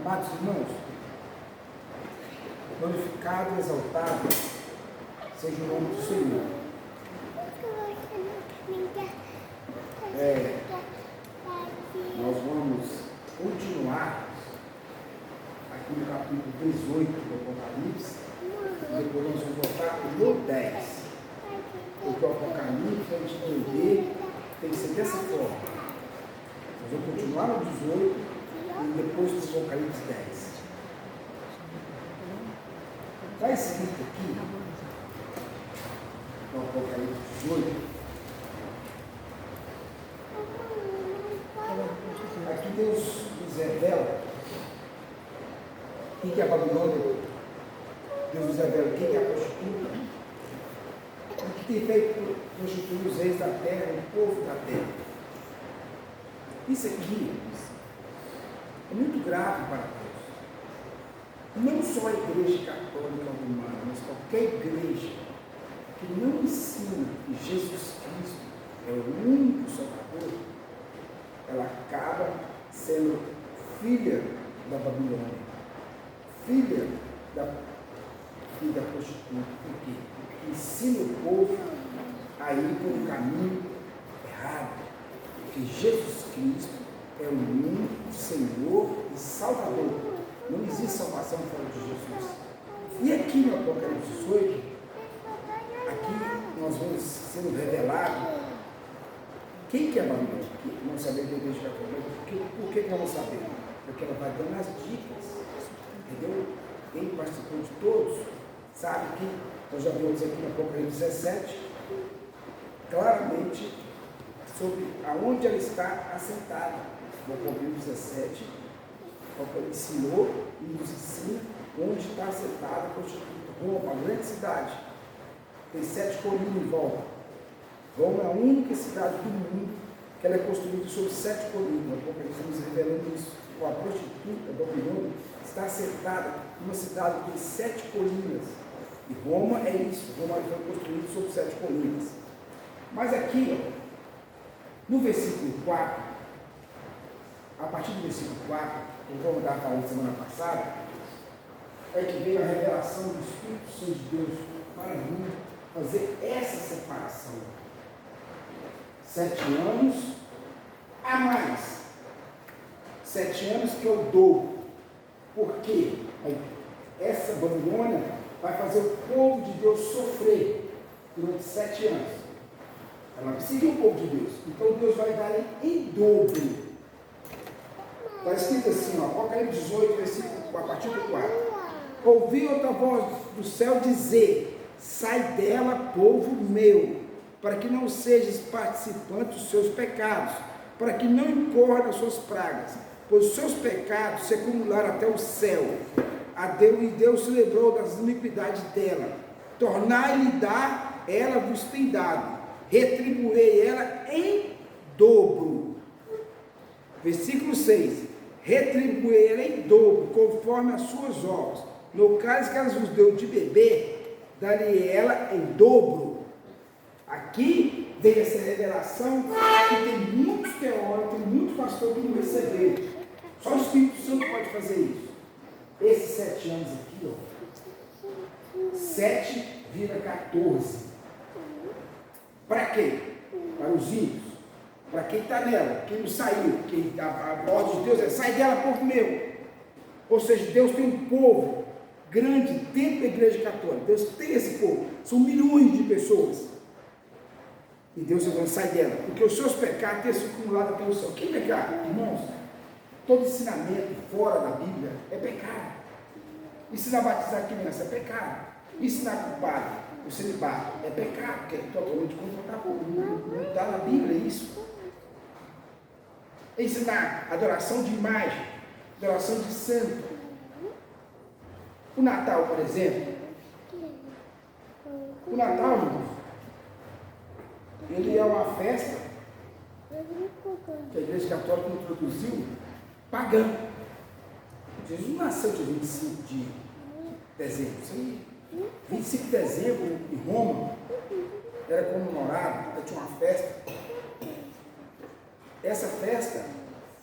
Amados irmãos, glorificado e exaltado seja o nome do Senhor. Nós vamos continuar aqui no capítulo 18 do Apocalipse, e depois nós vamos voltar no 10. Porque o Apocalipse, a gente entender, tem que ser dessa forma. Nós vamos continuar no 18 e depois do Apocalipse 10. Está escrito aqui, no Apocalipse 18, aqui Deus nos revela o que é a Babilônia. Deus nos revela o que é a prostituta, o que tem feito prostituir os reis da terra, o povo da terra. Isso aqui é muito grave para Deus. Não só a igreja católica romana, mas qualquer igreja que não ensina que Jesus Cristo é o único Salvador, ela acaba sendo filha da Babilônia, filha da prostituta. Por quê? Porque ensina o povo a ir por um caminho errado. Porque Jesus Cristo é o único Senhor e Salvador. Não existe salvação fora de Jesus. E aqui no Apocalipse 18, aqui nós vamos sendo revelado quem que é a Babilônia. Não sabemos que a igreja católica. Por que nós vamos saber? Porque ela vai dando as dicas. Entendeu? Quem participou de todos sabe que nós já vimos aqui no Apocalipse 17 claramente sobre aonde ela está assentada. No Apocalipse 17, ele ensinou e nos ensina onde está assentada a prostituta. Roma, a grande cidade, tem 7 colinas em volta. Roma é a única cidade do mundo que ela é construída sobre 7 colinas. O Apocalipse nos revelando isso. A prostituta Babilônia está assentada numa cidade que tem 7 colinas. E Roma é isso. Roma foi construída sobre 7 colinas. Mas aqui, no versículo 4, a partir do versículo 4, eu vou dar falando semana passada, é que veio a revelação do Espírito Santo de Deus para mim fazer essa separação. 7 anos a mais. 7 anos que eu dou. Porque essa Babilônia vai fazer o povo de Deus sofrer durante 7 anos. Ela precisa o povo de Deus. Então Deus vai dar em dobro. Está escrito assim, ó, Apocalipse 18, versículo, a partir do 4. Ouvi outra voz do céu dizer: sai dela, povo meu, para que não sejas participante dos seus pecados, para que não incorra nas suas pragas, pois os seus pecados se acumularam até o céu. E Deus se lembrou das iniquidades dela. Tornai-lhe dar, ela vos tem dado. Retribuei ela em dobro. Versículo 6. Retribuei ela em dobro, conforme as suas obras. No cálice que ela vos deu de beber, darei ela em dobro. Aqui vem essa revelação que tem muitos teólogos, tem muitos pastores que não receberam. Só o Espírito Santo pode fazer isso. Esses 7 anos aqui, ó, 7 vira 14. Para quê? Para os ímpios. Para quem está nela, quem não saiu, quem a ordem de Deus é: sai dela, povo meu. Ou seja, Deus tem um povo grande dentro da igreja católica. Deus tem esse povo, são milhões de pessoas. E Deus vai sair dela, porque os seus pecados têm se acumulado pelo céu. Que pecado, irmãos? Todo ensinamento fora da Bíblia é pecado. Ensinar a batizar criança é pecado. Ensinar a culpado o celibato é pecado, porque é totalmente contra a Bíblia. Não está na Bíblia isso. Ensinar adoração de imagem, adoração de santo. O Natal, por exemplo. O Natal, irmãos, ele é uma festa que a Igreja Católica introduziu pagã. Jesus não nasceu dia 25 de dezembro. Isso aí, 25 de dezembro, em Roma, era comemorado, tinha uma festa. Essa festa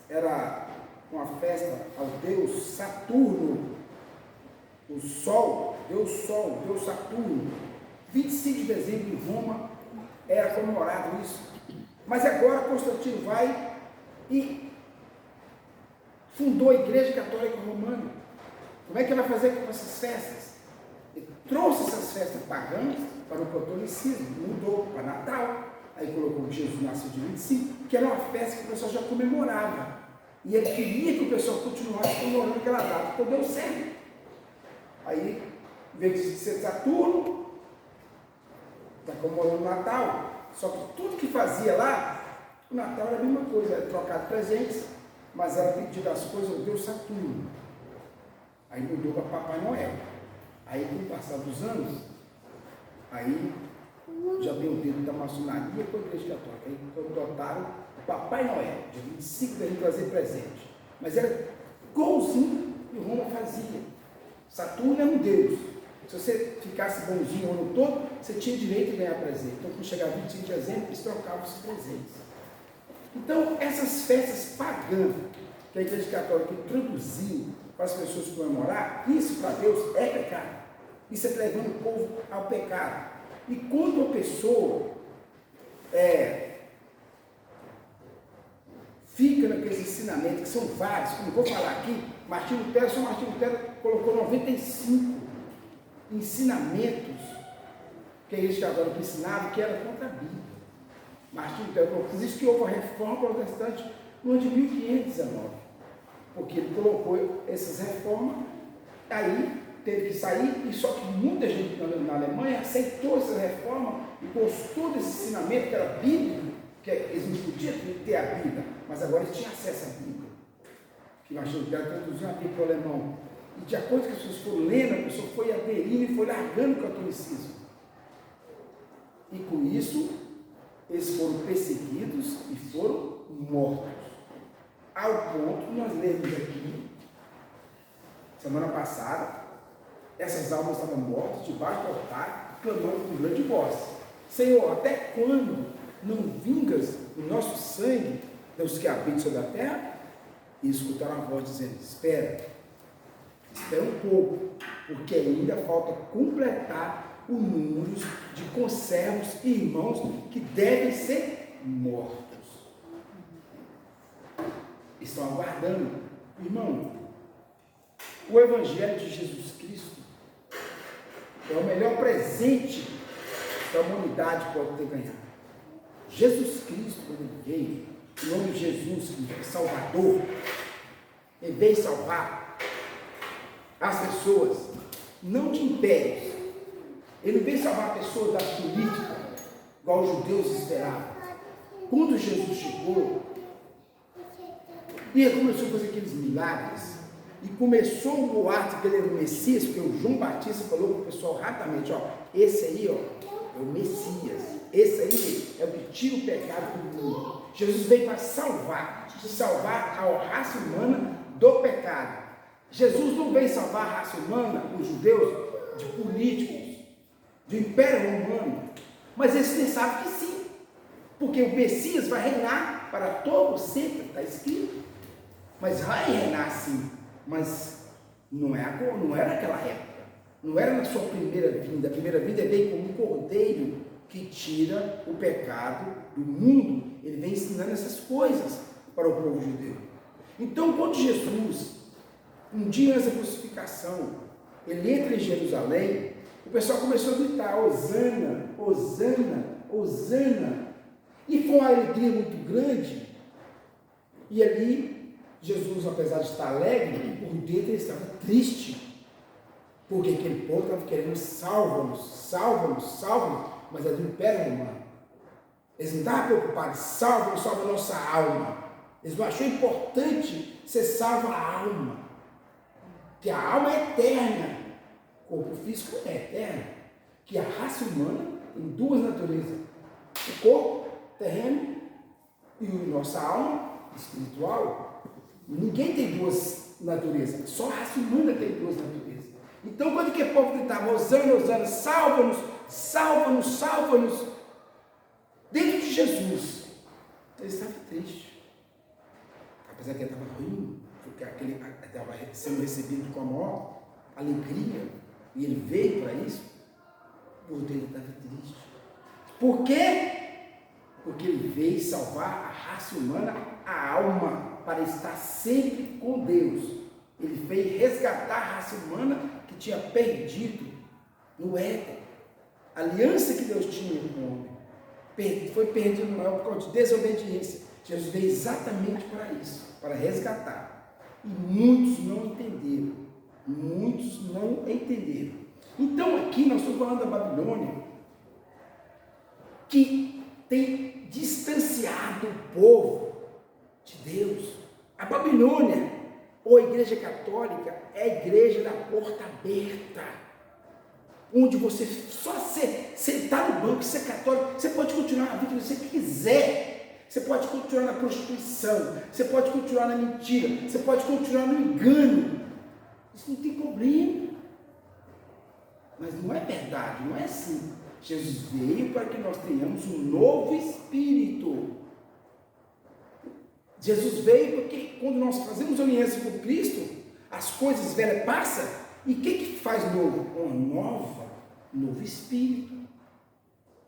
era uma festa ao deus Saturno, o Sol, Deus Saturno. 25 de dezembro em Roma era comemorado isso. Mas agora Constantino vai e fundou a Igreja Católica Romana. Como é que ele vai fazer com essas festas? Ele trouxe essas festas pagãs para o catolicismo, mudou para Natal, aí colocou que Jesus nasceu de 25, que era uma festa que o pessoal já comemorava. E ele queria que o pessoal continuasse comemorando aquela data, então deu certo. Aí, em vez de ser Saturno, está comemorando o Natal. Só que tudo que fazia lá, o Natal era a mesma coisa, era trocar presentes, mas era pedido as coisas ao Deus Saturno. Aí mudou para Papai Noel. Aí, com o passar dos anos, aí já deu o dedo da maçonaria com a Igreja Católica. Aí adotaram o Papai Noel, dia 25 de trazer presente. Mas era igualzinho que Roma fazia. Saturno é um deus. Se você ficasse bonzinho o ano todo, você tinha direito de ganhar presente. Então, quando chegava 25 de dezembro, eles trocavam os presentes. Então, essas festas pagãs que a Igreja Católica introduziu para as pessoas comemorar, isso para Deus é pecado. Isso é levando o povo ao pecado. E quando a pessoa fica naqueles ensinamentos, que são vários, como eu vou falar aqui, Martinho Lutero colocou 95 ensinamentos que a Igreja Católica ensinava que era contra a Bíblia. Martinho Lutero colocou, por isso que houve a reforma protestante no ano de 1519, porque ele colocou essas reformas, aí teve que sair, e só que muita gente na Alemanha aceitou essa reforma e gostou desse ensinamento que era bíblico, que eles não podiam ter a Bíblia, mas agora eles tinham acesso à Bíblia. Que Martinho Lutero traduziu a Bíblia para o alemão. E de acordo com as pessoas foram lendo, a pessoa foi aderindo e foi largando o catolicismo. E com isso, eles foram perseguidos e foram mortos. Ao ponto que nós lemos aqui, semana passada, essas almas estavam mortas debaixo do altar, clamando com grande voz: Senhor, até quando não vingas o nosso sangue dos que habitam sobre a terra? E escutaram a voz dizendo: espera um pouco, porque ainda falta completar o número de conservos e irmãos que devem ser mortos. Estão aguardando. Irmão, o Evangelho de Jesus Cristo é o melhor presente que a humanidade pode ter ganhado. Jesus Cristo, quando ele veio, o nome de Jesus, que é Salvador, ele veio salvar as pessoas, não de impérios. Ele não veio salvar pessoas da política, igual os judeus esperavam. Quando Jesus chegou, e ele começou a fazer aqueles milagres, e começou o boato que ele era o Messias, porque o João Batista falou para o pessoal rapidamente: ó, esse aí, ó, é o Messias, esse aí é o que tira o pecado do mundo. Jesus veio para salvar a raça humana do pecado. Jesus não veio salvar a raça humana, os judeus, de políticos, do Império Romano, mas eles pensavam que sim, porque o Messias vai reinar para todo sempre, está escrito. Mas vai reinar sim, mas não era naquela época, não era na sua primeira vinda. A primeira vinda veio como um cordeiro que tira o pecado do mundo. Ele vem ensinando essas coisas para o povo judeu. Então, quando Jesus, um dia antes da crucificação, ele entra em Jerusalém, o pessoal começou a gritar: Hosana, Hosana, Hosana, e foi uma alegria muito grande. E ali Jesus, apesar de estar alegre, por dentro ele estava triste, porque aquele povo estava querendo: salva-nos, salva-nos, salva-nos, mas é do Império Romano. Eles não estavam preocupados: salva-nos, salva a nossa alma. Eles não acharam importante ser salva a alma, que a alma é eterna, o corpo físico é eterno, que a raça humana tem duas naturezas: o corpo terreno e a nossa alma espiritual. Ninguém tem duas naturezas, só a raça humana tem duas naturezas. Então, quando aquele povo gritava: Hosana, Hosana, salva-nos, salva-nos, salva-nos, dentro de Jesus, ele estava triste, apesar que ele estava rindo, porque aquele estava sendo recebido com a maior alegria, e ele veio para isso, o dele estava triste. Por quê? Porque ele veio salvar a raça humana, a alma, para estar sempre com Deus. Ele veio resgatar a raça humana que tinha perdido no Éden. A aliança que Deus tinha com o homem foi perdida no Éden por causa de desobediência. Jesus veio exatamente para isso, para resgatar. E muitos não entenderam. Muitos não entenderam. Então aqui nós estamos falando da Babilônia, que tem distanciado o povo de Deus. A Babilônia, ou a Igreja Católica, é a igreja da porta aberta, onde você só sentar no banco, ser católico, você pode continuar a vida que você quiser, você pode continuar na prostituição, você pode continuar na mentira, você pode continuar no engano, isso não tem problema, mas não é verdade, não é assim. Jesus veio para que nós tenhamos um novo espírito. Jesus veio porque quando nós fazemos aliança com Cristo, as coisas velhas passam, e o que faz novo? Um novo espírito.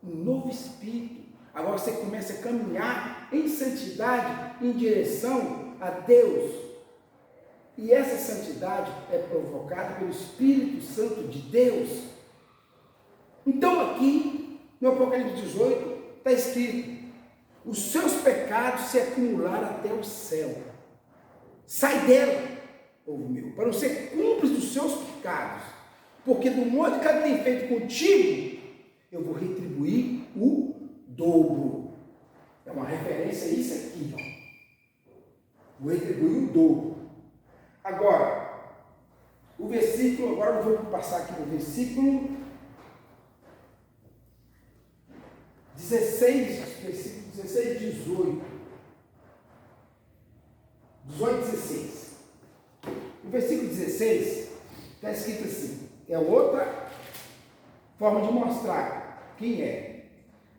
Um novo espírito. Agora você começa a caminhar em santidade, em direção a Deus. E essa santidade é provocada pelo Espírito Santo de Deus. Então aqui, no Apocalipse 18, está escrito: os seus pecados se acumularam até o céu. Sai dela, povo meu, para você cumprir os seus pecados, porque do modo que ela tem feito contigo, eu vou retribuir o dobro. É uma referência a isso aqui, ó. Vou retribuir o dobro. Agora, o versículo, agora eu vou passar aqui no versículo 16, versículo 16 e 18. 18 e 16. O versículo 16 está escrito assim, é outra forma de mostrar quem é.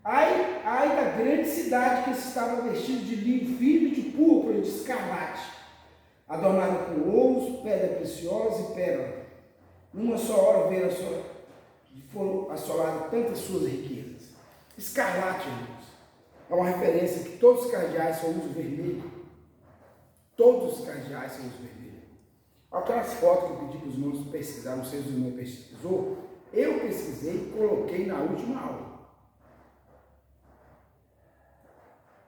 Ai da grande cidade que estava vestida de linho fino, de púrpura, de escarlate, adornada com ouros, pedra preciosa e pérola. Numa só hora foram assoladas tantas suas riquezas. Escarlate, irmãos, é uma referência que todos os cardeais são uso vermelho. Todos os cardeais são uso vermelho. Aquelas fotos que eu pedi para os irmãos pesquisar, não sei se os irmãos pesquisou, eu pesquisei e coloquei na última aula.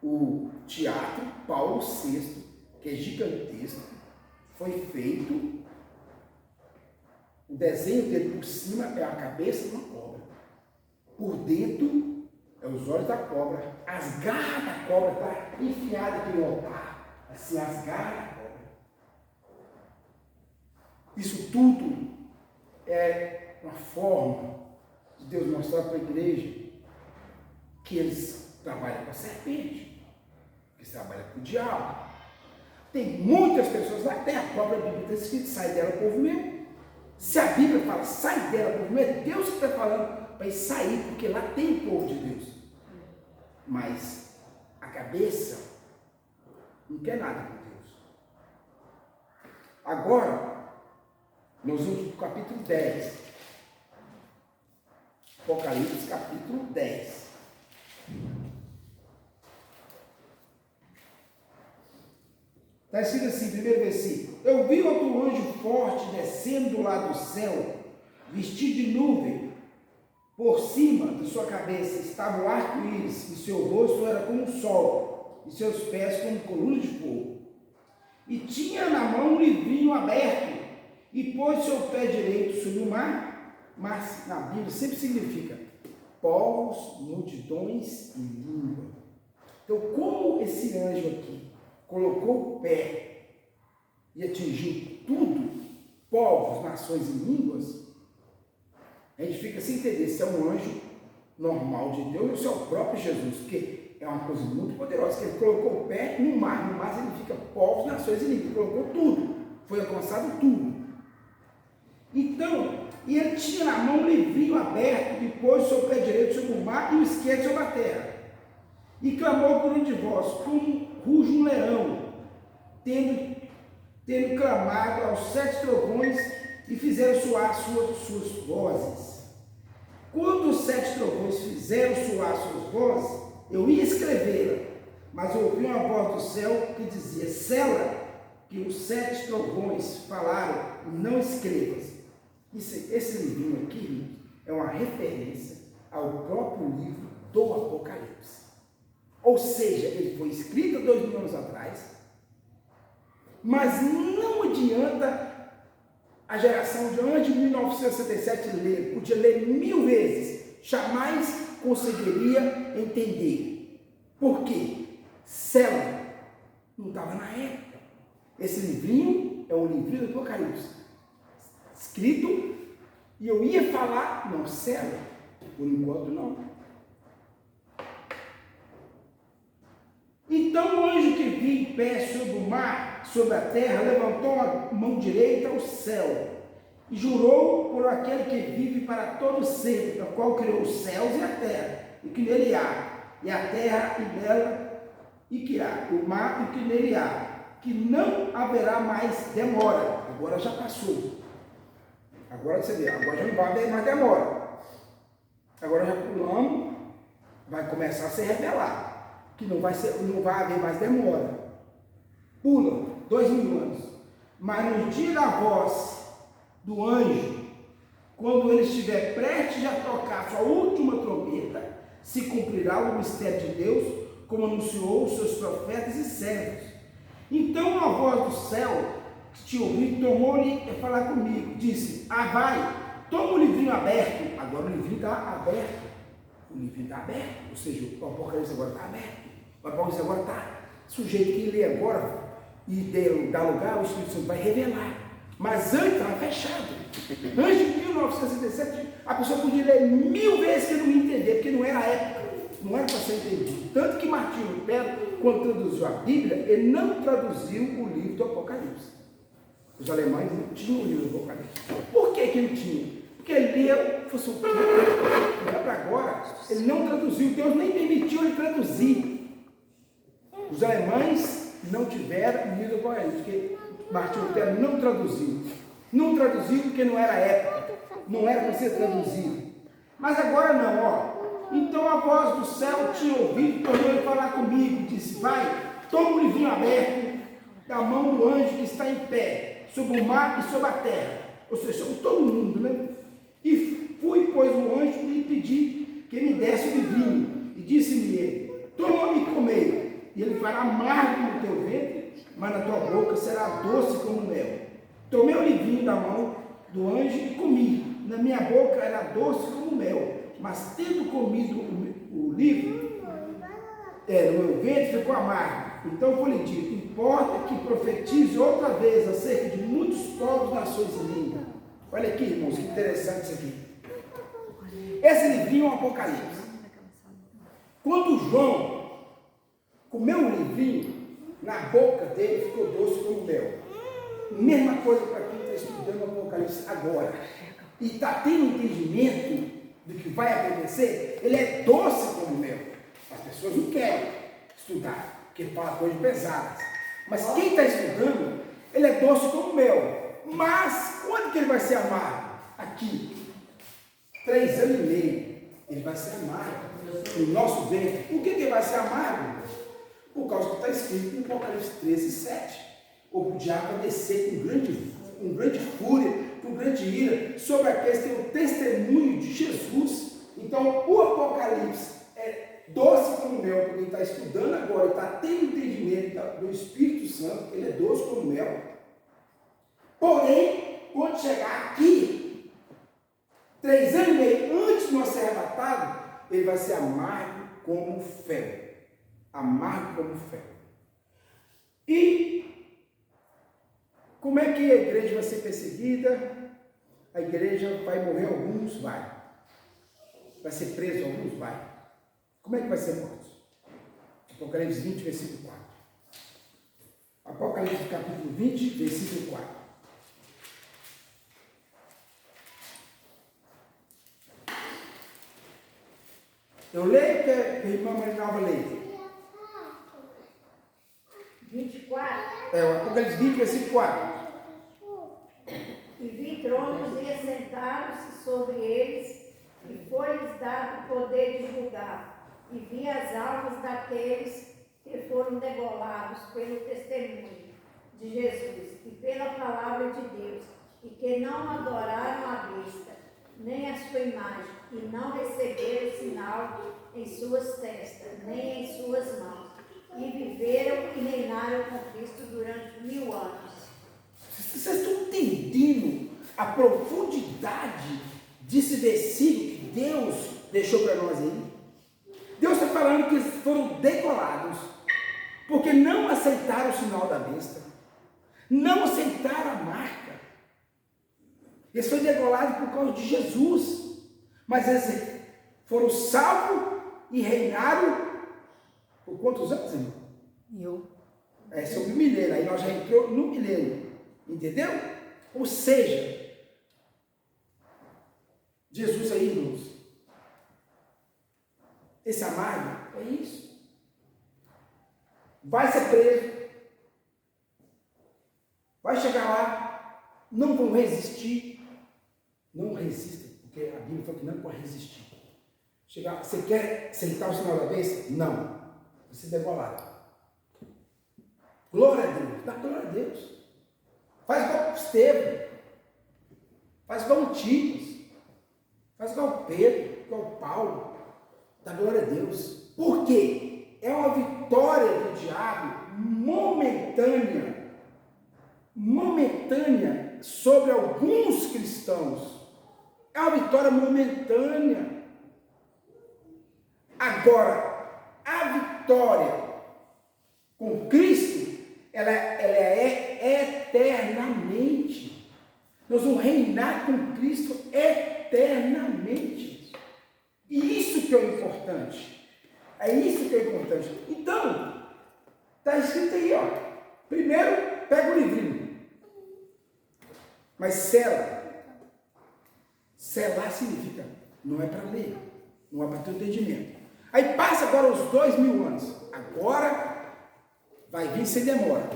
O Teatro Paulo VI, que é gigantesco, foi feito, o desenho dele por cima é a cabeça de uma cobra, por dentro é os olhos da cobra, as garras da cobra estão enfiadas aqui no altar, assim, as garras da cobra. Isso tudo é uma forma de Deus mostrar para a igreja que eles trabalham com a serpente, que eles trabalham com o diabo. Tem muitas pessoas, até a própria Bíblia está escrito: sai dela, povo meu. Se a Bíblia fala sai dela, povo meu, é Deus que está falando para eles sair, porque lá tem o povo de Deus. Mas a cabeça não quer nada com Deus. Agora, nós vamos para o capítulo 10. Apocalipse, capítulo 10. Está escrito assim, primeiro versículo: eu vi outro anjo forte descendo do lado do céu, vestido de nuvem, por cima de sua cabeça estava o arco-íris, e seu rosto era como o sol, e seus pés como colunas de fogo. E tinha na mão um livrinho aberto, e pôs seu pé direito sobre o mar, mas na Bíblia sempre significa povos, multidões e língua. Então, como esse anjo aqui colocou o pé e atingiu tudo, povos, nações e línguas, a gente fica sem entender se é um anjo normal de Deus ou se é o próprio Jesus, porque é uma coisa muito poderosa, que ele colocou o pé no mar significa povos, nações e línguas, ele colocou tudo, foi alcançado tudo. Então, e ele tinha na mão um livrinho aberto, e pôs seu pé direito sobre o mar e o esquerdo sobre a terra, e clamou com grande voz, como ruge um leão, tendo tendo clamado aos 7 trovões e fizeram soar suas vozes. Quando os 7 trovões fizeram soar suas vozes, eu ia escrevê-la, mas eu ouvi uma voz do céu que dizia: sela, que os 7 trovões falaram, não escrevas. Esse livrinho aqui é uma referência ao próprio livro do Apocalipse. Ou seja, ele foi escrito 2000 anos atrás, mas não adianta a geração de antes de 1967 ler, podia ler 1000 vezes, jamais conseguiria entender. Por quê? Cela não estava na época. Esse livrinho é um livrinho do Apocalipse, escrito, e eu ia falar, não, cela, por enquanto não. Então o anjo que vi em pé sobre o mar, sobre a terra, levantou a mão direita ao céu e jurou por aquele que vive para todo sempre, o qual criou os céus e a terra, e que nele há, e a terra e dela, e que há, o mar e que nele há, que não haverá mais demora. Agora já passou. Agora você vê, agora já não vai haver mais demora. Agora já pulamos, vai começar a se revelar. Que não vai haver mais demora. Pula 2000 anos. Mas no dia da voz do anjo, quando ele estiver prestes a tocar sua última trombeta, se cumprirá o mistério de Deus, como anunciou os seus profetas e servos. Então a voz do céu que te ouvi tomou-lhe a falar comigo, disse: vai, toma o livrinho aberto. Agora o livrinho está aberto. O livrinho está aberto, ou seja, o Apocalipse agora está aberto. O Apocalipse agora está sujeito que lê agora e dá lugar, o Espírito Santo vai revelar. Mas antes estava fechado. Antes de 1967, a pessoa podia ler 1000 vezes que não ia entender, porque não era a época, não era para ser entendido. Tanto que Martinho Lutero, quando traduziu a Bíblia, ele não traduziu o livro do Apocalipse. Os alemães não tinham o livro do Apocalipse. Por que que ele tinha? Porque ele leu, fosse um para agora, ele não traduziu, Deus nem permitiu ele traduzir. Os alemães não tiveram o livro do Apocalipse, porque Martinho Lutero não traduziu. Não traduziu porque não era época, não era para ser traduzido. Mas agora não, ó. Então a voz do céu tinha ouvido, tornou ele falar comigo, disse: vai, toma o livrinho aberto da mão do anjo que está em pé, sobre o mar e sobre a terra, ou seja, sobre todo mundo, né? E fui, pois, o anjo e pedi que me desse o livrinho, e disse-me ele: toma e comei, e ele fará amargo no teu ventre, mas na tua boca será doce como mel. Tomei o livrinho da mão do anjo e comi, na minha boca era doce como mel, mas tendo comido o livro, no meu ventre ficou amargo. Então foi-lhe dito: importa que profetize outra vez acerca de muitos povos, nações e línguas. Olha aqui, irmãos, que interessante isso aqui. Esse livrinho é um Apocalipse. Quando João comeu o livrinho, na boca dele ficou doce como mel. Mesma coisa para quem está estudando o Apocalipse agora e está tendo entendimento do que vai acontecer, ele é doce como mel. As pessoas não querem estudar, porque fala coisas pesadas. Mas quem está estudando, ele é doce como mel. Mas quando que ele vai ser amargo? Aqui, 3 anos e meio, ele vai ser amargo no nosso ventre. Por que ele vai ser amargo? Por causa que está escrito no Apocalipse 13, 7. O diabo vai descer com grande fúria, com grande ira, sobre aqueles que têm o testemunho de Jesus. Então, o Apocalipse é doce como mel, porque ele está estudando agora, está tendo entendimento do Espírito Santo, ele é doce como mel. Porém, quando chegar aqui, 3 anos e meio antes de nós ser arrebatado, ele vai ser amargo como fel. Amargo como fel. E como é que a igreja vai ser perseguida? A igreja vai morrer alguns? Vai. Vai ser preso alguns? Vai. Como é que vai ser morto? Apocalipse 20, versículo 4. Apocalipse capítulo 20, versículo 4. Eu leio que a irmã Marinalva lê. 24. o Apocalipse 20, versículo 4. E vi tronos e assentaram-se sobre eles, e foi-lhes dado o poder de julgar. E vi as almas daqueles que foram degolados pelo testemunho de Jesus e pela palavra de Deus, e que não adoraram a besta, nem a sua imagem, e não receberam sinal em suas testas, nem em suas mãos, e viveram e reinaram com Cristo durante 1000 anos. Vocês estão entendendo a profundidade desse versículo que Deus deixou para nós aí? Deus está falando que eles foram decolados, porque não aceitaram o sinal da besta, não aceitaram a marca. Eles foram decolados por causa de Jesus, mas eles foram salvos e reinaram por quantos anos, irmão? 1000. Sobre o milênio, aí nós já entramos no milênio, entendeu? Ou seja, Jesus aí, irmãos, esse amargo é isso. Vai ser preso, vai chegar lá, não vão resistir. Não resistam, porque a Bíblia fala que não pode resistir. Chegar, você quer sentar o sinal da besta? Não. Você é degolado. Glória a Deus, dá glória a Deus. Faz igual o Estevão, faz igual o Titus, faz igual o Pedro, igual o Paulo. Dá glória a Deus. Por quê? É uma vitória do diabo momentânea sobre alguns cristãos. É uma vitória momentânea. Agora, a vitória com Cristo, ela é eternamente. Nós vamos reinar com Cristo eternamente. E isso que é o importante. É isso que é importante. Então, está escrito aí, ó. Primeiro, pega o livrinho. Mas sela. Selar significa, não é para ler, não é para ter entendimento. Aí passa agora os 2000 anos. Agora vai vir sem demora.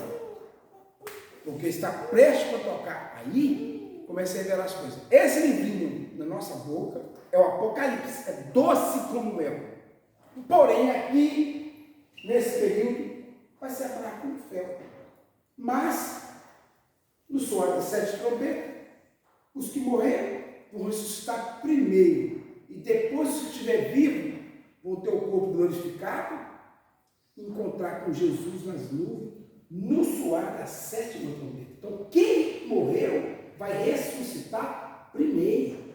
Porque está prestes para tocar. Aí começa a revelar as coisas. Esse livrinho na nossa boca é o Apocalipse. É doce como mel. Porém, aqui, nesse período, vai ser amargo como fel. Mas, no soar das 7 trombetas, os que morreram vão ressuscitar primeiro. E depois, se estiver vivo, vão ter o corpo glorificado, encontrar com Jesus nas nuvens, no soar da 7ª trombeta. Então, quem morreu vai ressuscitar primeiro.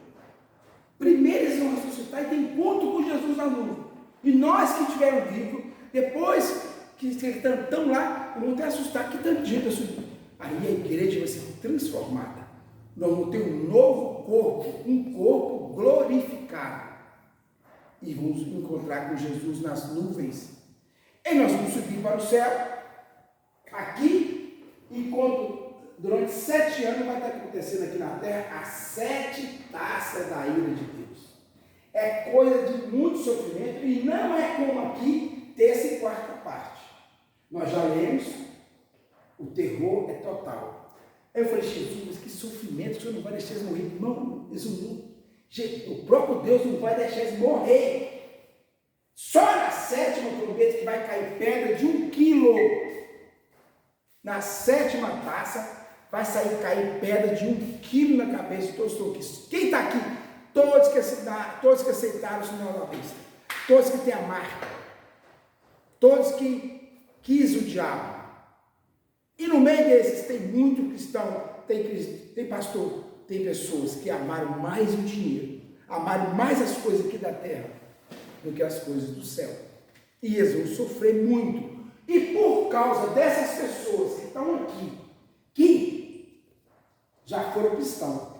Primeiro eles vão ressuscitar e ter encontro com Jesus na nuvem. E nós que estiveram vivos, depois que estão lá, vão ter assustar que tanto gente assustou. Aí a igreja vai ser transformada. Nós vamos ter um novo corpo, um corpo glorificado. E vamos encontrar com Jesus nas nuvens. E nós vamos subir para o céu. Aqui, enquanto durante 7 anos vai estar acontecendo aqui na terra as 7 taças da ira de Deus. É coisa de muito sofrimento e não é como aqui, 3ª e 4ª parte. Nós já lemos, o terror é total. Aí eu falei, Jesus, mas que sofrimento, o Senhor não vai deixar eles morrer. Não, eles não. O próprio Deus não vai deixar eles morrer. Só na 7ª trombeta que vai cair pedra de 1 quilo. Na 7ª taça vai cair pedra de 1 quilo na cabeça de todos os troquistas. Quem está aqui? Todos que aceitaram o sinal da besta. Todos que têm a marca. Todos que quis o diabo. E no meio desses tem muito cristão, tem pastor, tem pessoas que amaram mais o dinheiro, amaram mais as coisas aqui da terra do que as coisas do céu. E eles vão sofrer muito. E por causa dessas pessoas que estão aqui, que já foram cristãos,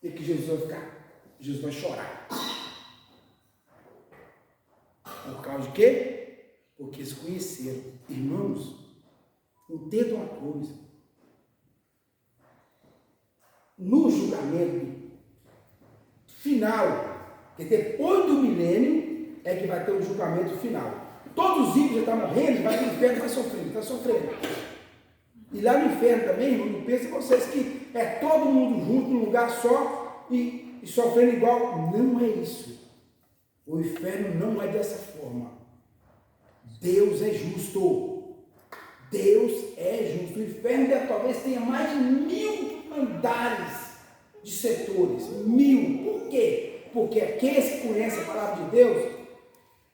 e que Jesus vai ficar, Jesus vai chorar. Por causa de quê? Porque eles conheceram. Irmãos, entendam uma coisa. No julgamento final, que depois do milênio, é que vai ter o julgamento final. Todos os ímpios já estão morrendo, vai para o inferno, está sofrendo. E lá no inferno também, irmão, não pensem vocês que é todo mundo junto num lugar só e sofrendo igual. Não é isso. O inferno não é dessa forma. Deus é justo. Deus é justo. O inferno talvez tenha mais de 1000 andares de setores. 1000. Por quê? Porque aqueles que conhecem a palavra de Deus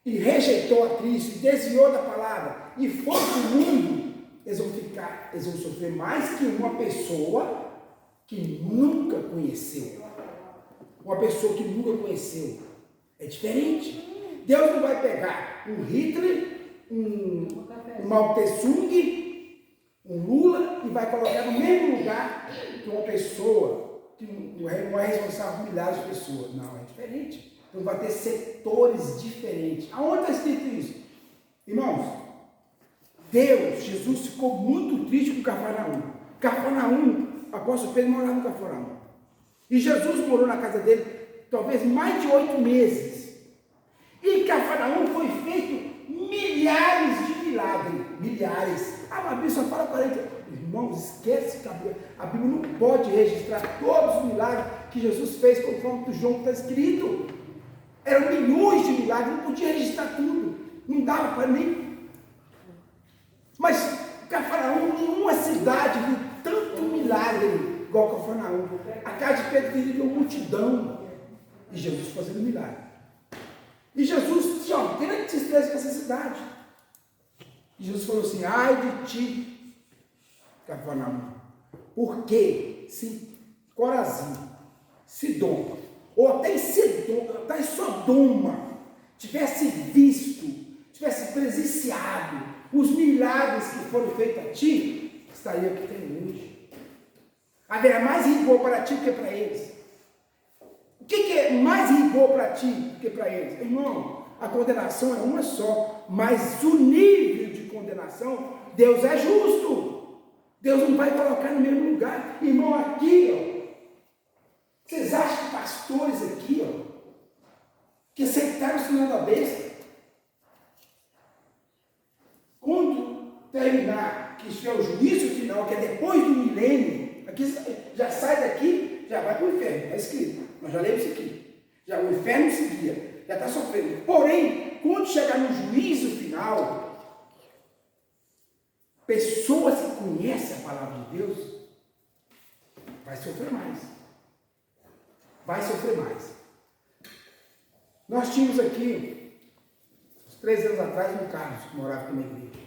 e rejeitou a Cristo, e desviou da palavra, e foi para o mundo, eles vão sofrer mais que uma pessoa que nunca conheceu. Uma pessoa que nunca conheceu. É diferente. Deus não vai pegar um Hitler, um Mao Tse-tung, um Lula, e vai colocar no mesmo lugar que uma pessoa que não é responsável por milhares de pessoas. Não, é diferente. Então vai ter setores diferentes. Aonde está escrito isso? Irmãos, Deus, Jesus ficou muito triste com Cafarnaum. Cafarnaum, o apóstolo Pedro morava no Cafarnaum. E Jesus morou na casa dele talvez mais de 8 meses. E em Cafarnaum foi feito milhares de milagres. Milhares. A Bíblia só fala 40. Irmãos, esquece que a Bíblia não pode registrar todos os milagres que Jesus fez conforme o João está escrito. Eram milhões de milagres, não podia registrar tudo. Não dava para nem. Mas Cafarnaum, nenhuma cidade viu tanto milagre igual Cafarnaum. A casa de Pedro viu multidão. E Jesus fazendo milagre. E Jesus tinha uma grande tristeza com essa cidade. E Jesus falou assim: ai de ti, Cafarnaum, porque se Corazim, Sidom, ou até em Sodoma, tivesse visto, tivesse presenciado os milagres que foram feitos a ti, estaria aqui até hoje. Haverá mais rigor para ti do que para eles. O que é mais rigor para ti do que para eles? Irmão, a condenação é uma só, mas o nível de condenação, Deus é justo. Deus não vai colocar no mesmo lugar. Irmão, aqui, ó, vocês acham que pastores aqui, ó, que aceitaram o sinal da besta, quando terminar, que isso é o juízo final, que é depois do milênio, aqui já sai daqui, já vai para o inferno, está escrito, nós já lemos isso aqui, já o inferno seguia, já está sofrendo. Porém, quando chegar no juízo final, pessoas que conhecem a palavra de Deus, vai sofrer mais. Vai sofrer mais. Nós tínhamos aqui, uns 3 anos atrás, um Carlos que morava aqui na igreja.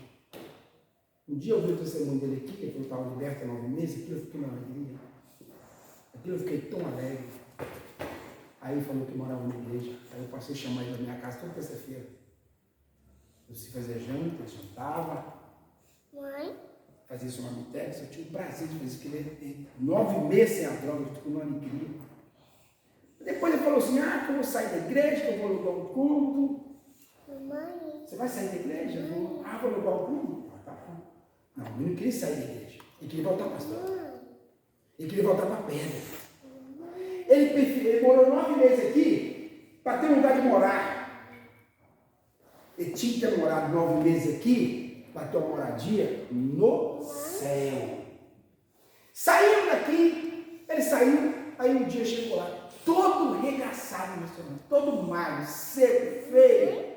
Um dia eu vi o testemunho dele aqui, que ele estava liberto há 9 meses, aquilo eu fiquei na alegria. Aquilo eu fiquei tão alegre. Aí ele falou que morava na igreja. Aí eu passei a chamar ele da minha casa toda terça-feira. Eu se fazia janta, ele jantava. Mãe? Fazia isso uma bitex, eu tinha o prazer de fazer isso, porque ele 9 meses sem a droga, eu ficou numa alegria. Depois ele falou assim: ah, que eu vou sair da igreja, que eu vou alugar um cômodo. Mãe? Você vai sair da igreja? Vou alugar um cômodo? Ah, tá bom. Não, ele não queria sair da igreja. Ele queria voltar para a história. Ele queria voltar para a pedra. Ele morou 9 meses aqui para ter um lugar de morar. Ele tinha que ter morado 9 meses aqui para ter uma moradia no céu. Saiu daqui, ele saiu, aí um dia chegou lá, todo regaçado no restaurante, todo magro, seco, feio.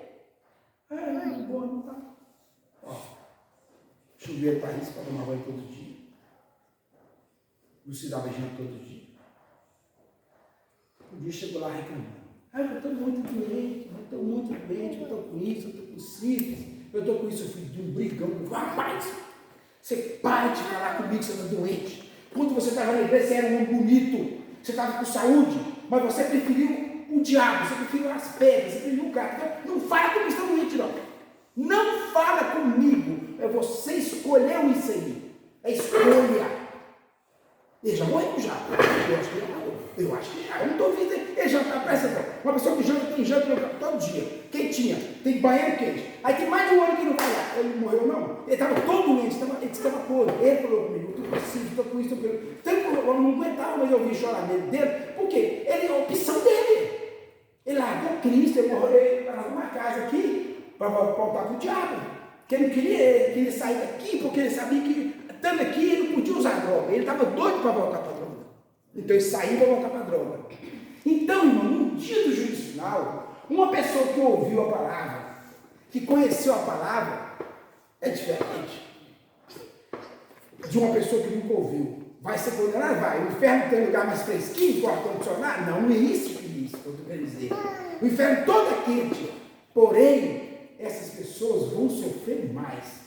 Ai, boa, não tá. Ó, chuveiro para isso, para tomar banho todo dia. Não se dava janta todo dia. Um dia chegou lá reclamando. Ah, eu estou muito doente, eu estou com isso, eu estou com sífilis, eu estou com isso, eu fui de um brigão. Rapaz, você para de falar comigo que você está doente. Quando você estava na igreja, você era um homem bonito, você estava com saúde, mas você preferiu o diabo, você preferiu as pedras, você preferiu o gato. Então, não fala comigo que você está doente, não. Não fala comigo. É você escolheu isso aí. É escolha. Ele já morreu já. Eu acho que já morreu. Eu acho que já. Eu não estou ouvindo. Ele já está prestando. Uma pessoa que janta tem janta todo dia. Quentinha. Tem banheiro quente. Aí tem mais de um ano que não vai lá. Ele morreu, não. Ele estava todo doente. Ele estava podre. Ele falou comigo: eu estou com isso, estou com isso, estou com isso. Então eu não aguentava mais ouvir chorar dele. Por quê? Ele é a opção dele. Ele largou Cristo. Ele morreu. Ele largou uma casa aqui. para voltar para o diabo. Que ele queria sair daqui, porque ele sabia que, estando aqui, ele não podia usar droga. Ele estava doido para voltar para a droga. Então ele saiu para voltar para a droga. Então, irmão, no dia do juízo final, uma pessoa que ouviu a palavra, que conheceu a palavra, é diferente de uma pessoa que nunca ouviu. Vai ser condenado? Vai. O inferno tem lugar mais fresquinho, com ar-condicionado? Não é isso que eu estou querendo dizer. O inferno todo é quente. Porém, essas pessoas vão sofrer mais.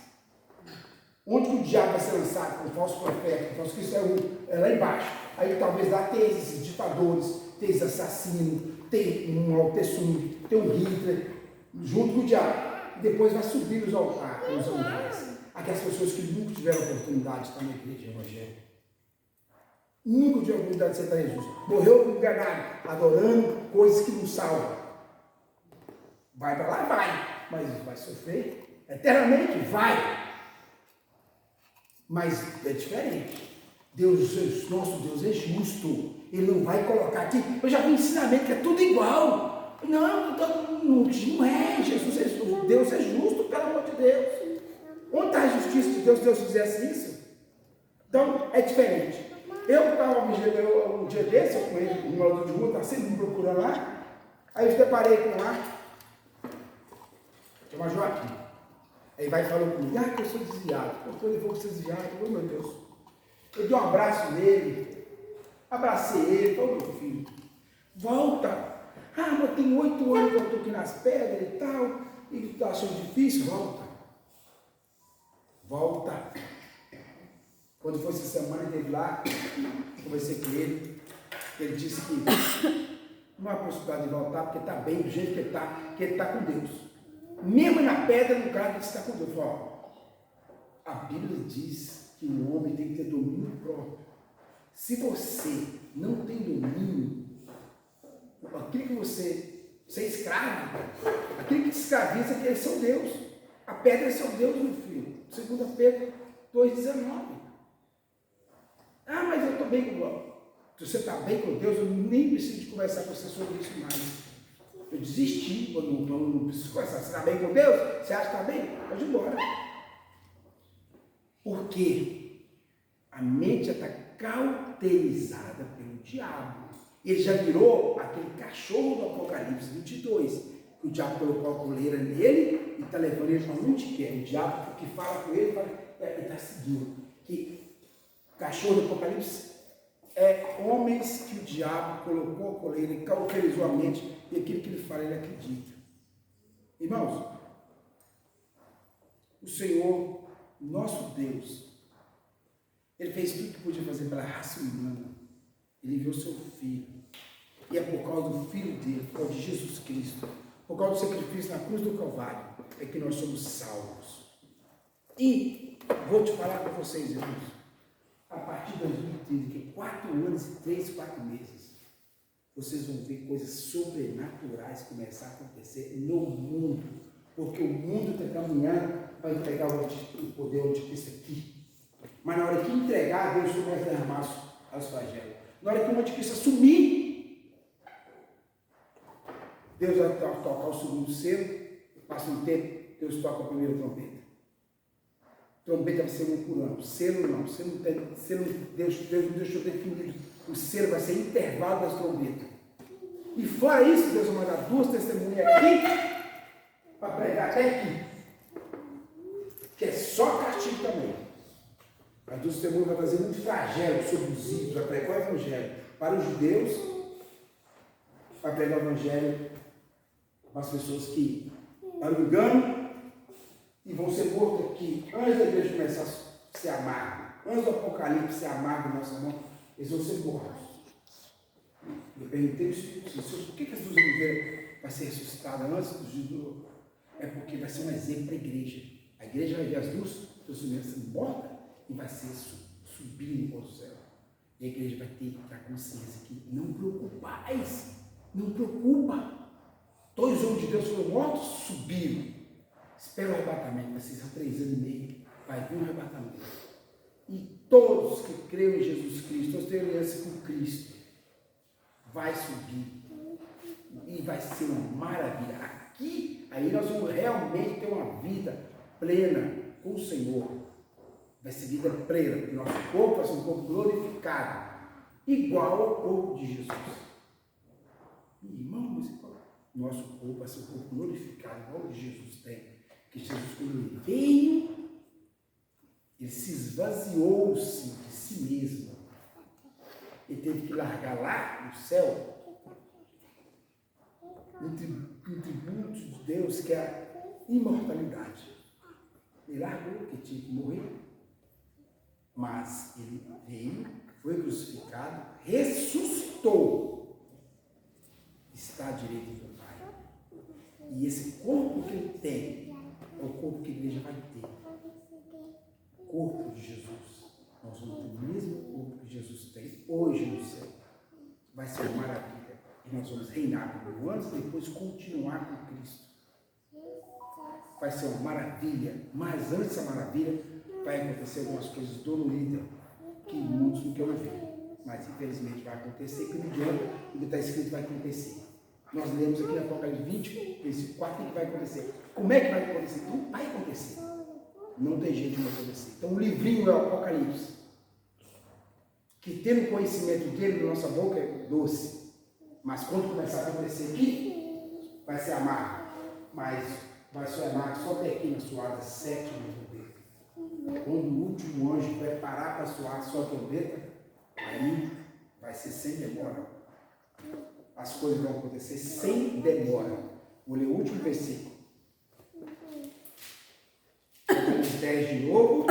Onde o diabo vai ser lançado com falso profeta, com falso cristão, é lá embaixo. Aí talvez lá tem esses ditadores, tem esses assassinos, tem um Mao Tse-tung, tem um Hitler, junto com o diabo. E depois vai subir os altares, aquelas pessoas que nunca tiveram oportunidade de estar na igreja evangélica. Nunca tiveram oportunidade de aceitar Jesus. Morreu enganado, adorando coisas que não salvam. Vai para lá? Vai. Mas vai sofrer eternamente? Vai. Mas é diferente. Deus, nosso Deus é justo. Ele não vai colocar aqui. Eu já vi ensinamento que é tudo igual. Não é. Jesus é justo. Deus é justo, pelo amor de Deus. Onde está a justiça de Deus se Deus fizesse isso? Então, é diferente. Eu estava um dia desse, eu com ele, um morador de rua, estava sempre me procurando lá. Aí eu deparei com lá, chama Joaquim. Aí vai falando comigo, que eu sou desviado. Quando ele falou que você é desviado, eu falei, meu Deus. Eu dei um abraço nele, abracei ele, falei, meu filho, volta. Mas tem 8 anos que eu estou aqui nas pedras e tal, e está achando difícil? Volta. Quando foi essa semana, ele veio lá, conversei com ele, ele disse que não há possibilidade de voltar, porque está bem do jeito que ele está com Deus. Mesmo na pedra, no cara, ele está com Deus. A Bíblia diz que o homem tem que ter domínio próprio. Se você não tem domínio, aquilo que você é escravo, aquilo que te escraviza é seu Deus. A pedra é seu Deus, meu filho. 2 Pedro 2,19. Mas eu estou bem com Deus. Se você está bem com Deus, eu nem preciso de conversar com você sobre isso mais. Eu desisti quando não preciso conversar. Você está bem com Deus? Você acha que está bem? Pode ir embora. Por quê? A mente já está cauterizada pelo diabo. Ele já virou aquele cachorro do Apocalipse 22, que o diabo colocou a coleira nele e está levando ele para onde quer. O diabo que fala com ele, ele está seguindo. Que cachorro do Apocalipse é homens que o diabo colocou a coleira e cauterizou a mente, e aquilo que ele fala, ele acredita. Irmãos, o Senhor, nosso Deus, ele fez tudo que podia fazer pela raça humana. Ele enviou seu Filho. E é por causa do Filho dele, por causa de Jesus Cristo, por causa do sacrifício na cruz do Calvário, é que nós somos salvos. E vou te falar para vocês, irmãos, a partir de 2013, que 4 anos e 4 meses, vocês vão ver coisas sobrenaturais começar a acontecer no mundo, porque o mundo está caminhando para entregar o poder ao anticristo aqui. Mas na hora que entregar, Deus começa a derramar os flagelos. Na hora que o anticristo assumir, Deus vai tocar o segundo selo, passa um tempo, Deus toca a primeira trombeta. Trombeta vai ser um por ano. Selo não. Deus não deixou definido. O selo vai ser intervalo das trombetas. E fora isso, Deus vai mandar 2 testemunhas aqui para pregar até aqui. Que é só castigo também. As 2 testemunhas vão trazer muito flagelo sobre os ídolos, vai pregar o evangelho para os judeus, vai pregar o evangelho para as pessoas que para o engano e vão ser mortos aqui, antes da igreja começar a ser amargo, antes do Apocalipse ser amargo na nossa mão, eles vão ser mortos. Eu perguntei ao Espírito Santo, por que as 2 mulheres vai ser ressuscitada antes do judeus? É porque vai ser um exemplo para a igreja. A igreja vai ver as 2 mulheres sendo mortas e vai ser subindo para o céu. E a igreja vai ter a consciência que não preocupais, não preocupa. 2 homens de Deus foram mortos, subiram. Espera o arrebatamento, vai ser 3 anos e meio, vai vir um arrebatamento. E todos que creem em Jesus Cristo, todos têm aliança com Cristo, vai subir. E vai ser uma maravilha. Aqui Aí nós vamos realmente ter uma vida plena com o Senhor. Vai ser vida plena, porque nosso corpo vai ser um corpo glorificado, igual ao corpo de Jesus. Irmãos, nosso corpo vai ser um corpo glorificado, igual o de Jesus tem. Que Jesus, quando ele veio, ele se esvaziou-se de si mesmo. Ele teve que largar lá no céu um tributo de Deus, que é a imortalidade. Ele largou, porque tinha que morrer. Mas ele veio, foi crucificado, ressuscitou, está à direita do Pai. E esse corpo que ele tem é o corpo que a igreja vai ter. O corpo de Jesus. Nós vamos ter o mesmo corpo que Jesus tem hoje no céu. Vai ser uma maravilha. E nós vamos reinar por 1 ano e depois continuar com Cristo. Vai ser uma maravilha. Mas antes dessa maravilha, vai acontecer algumas coisas doloridas que muitos não querem ver. Mas infelizmente vai acontecer, que não adianta, o que está escrito vai acontecer. Nós lemos aqui na Apocalipse 20, versículo 4, o que vai acontecer. Como é que vai acontecer? Não vai acontecer. Não tem jeito de não acontecer. Então o livrinho é o Apocalipse. Que tendo conhecimento dele na nossa boca é doce. Mas quando começar a acontecer aqui, vai ser amargo. Mas vai ser amargo só até aqui na soada 7 no trombeta. Quando o último anjo vai parar para soar a sua trombeta, aí vai ser sem demora. As coisas vão acontecer sem demora. Vou ler o último versículo. Apocalipse 10 de novo.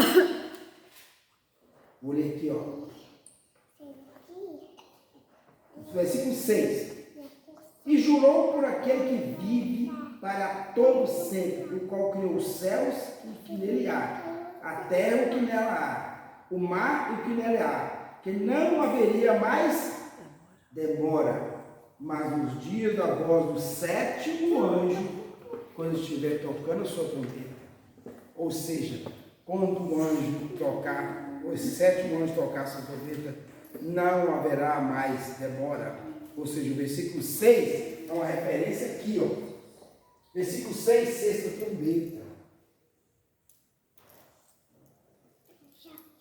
Vou ler aqui, ó. Versículo 6. E jurou por aquele que vive para todo sempre, o qual criou os céus e que nele há, a terra e o que nela há, o mar e o que nela há, que não haveria mais demora, mas nos dias da voz do sétimo anjo, quando estiver tocando a sua trombeta, ou seja, quando o anjo tocar, o sétimo anjo tocar a sua trombeta, não haverá mais demora. Ou seja, o versículo 6 é uma referência aqui, ó. Versículo 6, sexta trombeta.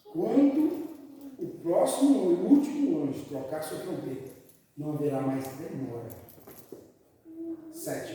Quando o próximo ou o último anjo tocar sua trombeta, não haverá mais demora. 7.